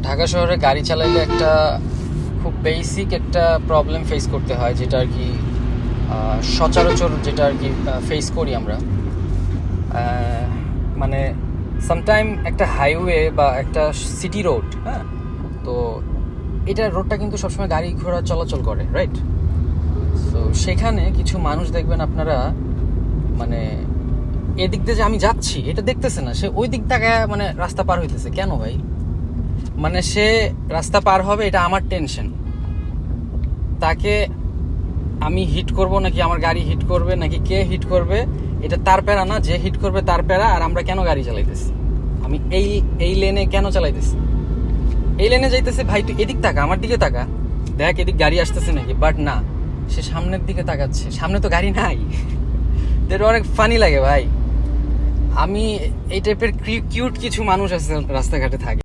ঢাকা শহরে গাড়ি চালাইলে একটা খুব বেসিক একটা প্রবলেম ফেস করতে হয়, যেটা আর কি সচরাচর যেটা আর কি ফেস করি আমরা। মানে সামটাইম একটা হাইওয়ে বা একটা সিটি রোড, হ্যাঁ, তো এটা রোডটা কিন্তু সবসময় গাড়ি ঘোড়া চলাচল করে, রাইট? তো সেখানে কিছু মানুষ দেখবেন আপনারা, মানে এদিক দিয়ে যে আমি যাচ্ছি এটা দেখতেছে না, সে ওই দিক থেকে মানে রাস্তা পার হইতেছে। কেন ভাই? মানে সে রাস্তা পার হবে, এটা আমার টেনশন। তাকে আমি হিট করব নাকি আমার গাড়ি হিট করবে নাকি কে হিট করবে, এটা তার প্যারা না। যে হিট করবে তার প্যারা। আর আমরা কেন গাড়ি চালাইতেছি? আমি এই লেনে কেন চালাইতেছি? এই লেনে যাইতেছে, ভাই তুই এদিক তাকা, আমার দিকে তাকা, দেখ এদিক গাড়ি আসতেছে নাকি। বাট না, সে সামনের দিকে তাকাচ্ছে, সামনে তো গাড়ি নাই। এটা অনেক ফানি লাগে ভাই। আমি এই টাইপের কিউট কিছু মানুষ আছে রাস্তাঘাটে থাকে।